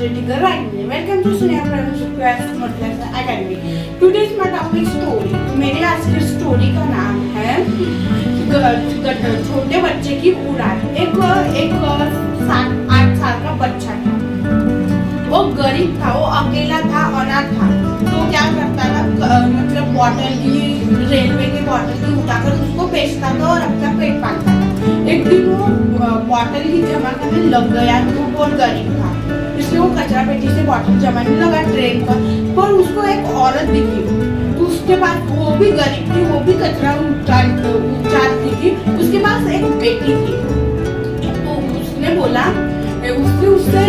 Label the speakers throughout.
Speaker 1: energetic writing. Welcome to Sneha Academy. Today's my topic story. मेरे आज की story का नाम है छोटे बच्चे की उड़ान। एक 7-8 साल का बच्चा था। वो गरीब था, वो अकेला था, अनाथ था। तो क्या करता था, मतलब बॉटल की, रेलवे की बॉटल की उठाकर उसको बेचता था और अपना पेट पालता था। एक दिन वो बॉटल ही जमा करने लग गया। तो बहुत गरीब था, इसलिए वो कचरा पेटी से बॉटल जमाने लगा ट्रेन पर उसको एक औरत दिखी। तो उसके पास, वो भी गरीब थी, वो भी कचरा उठाती थी। उसके पास एक बेटी थी। तो उसने बोला, उससे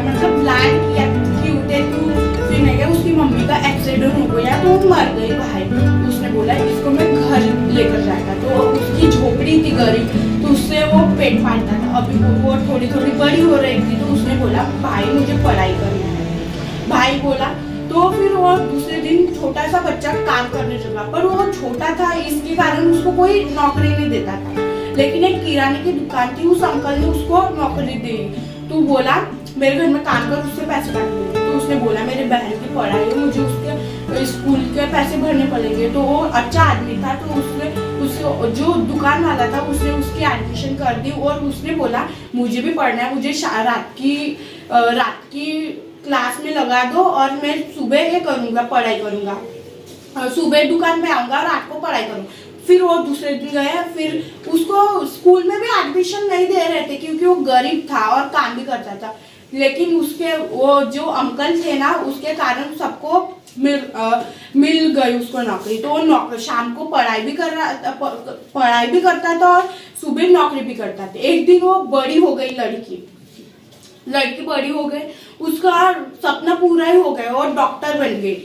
Speaker 1: मतलब लाड किया कि उठे तू, फिर नहीं, उसकी मम्मी का एक्सीडेंट हो गया तो वो मर गई भाई। उसने बोला इसको मैं घर लेकर जाएगा। तो उसकी झोपड़ी थी गरीब, तो उससे वो पेट पालता था। अभी वो थोड़ी थोड़ी बड़ी हो रही थी। तो उसने बोला भाई मुझे पढ़ाई करना है। भाई बोला। तो फिर वो दूसरे दिन छोटा सा बच्चा काम करने लगा, पर वो छोटा था इसके कारण उसको कोई नौकरी नहीं देता था। लेकिन एक किराने की दुकान थी, उस अंकल ने उसको नौकरी दी। तो बोला मेरे घर में काम कर, उससे पैसे काट दूंगी। तो उसने बोला मेरे बहन की पढ़ाई है, मुझे उसके स्कूल के पैसे भरने पड़ेंगे। तो वो अच्छा आदमी था, तो उसने जो दुकान वाला था उसने उसकी एडमिशन कर दी। और उसने बोला मुझे भी पढ़ना है, मुझे रात की क्लास में लगा दो और मैं सुबह ये करूँगा, पढ़ाई करूँगा। सुबह दुकान में आऊँगा, रात को पढ़ाई करूँगा। फिर वो दूसरे दिन गया। फिर उसको स्कूल में भी एडमिशन नहीं दे रहे थे क्योंकि वो गरीब था और काम भी करता था। लेकिन उसके वो जो अंकल थे ना, उसके कारण सबको मिल गई उसको नौकरी। तो वो शाम को पढ़ाई भी करता था और सुबह नौकरी भी करता था। एक दिन वो बड़ी हो गई, लड़की बड़ी हो गई, उसका सपना पूरा ही हो गया और डॉक्टर बन गई।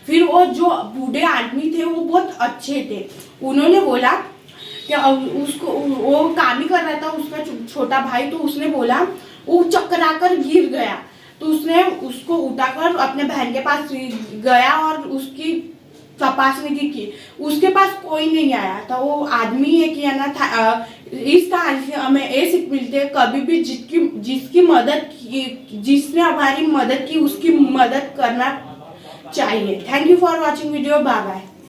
Speaker 1: फिर वो जो बूढ़े आदमी थे वो बहुत अच्छे थे। उन्होंने बोला कि उसको, वो काम ही कर रहा था उसका छोटा भाई। तो उसने बोला, वो चक्कर आकर गिर गया। तो उसने उसको उठाकर अपने बहन के पास गया और उसकी तपासने की। उसके पास कोई नहीं आया था। वो आदमी है कि ना था। इस कहानी से हमें ये सीख मिलती है, कभी भी जिसने हमारी मदद की उसकी मदद करना चाहिए। Thank you for watching video. Bye bye.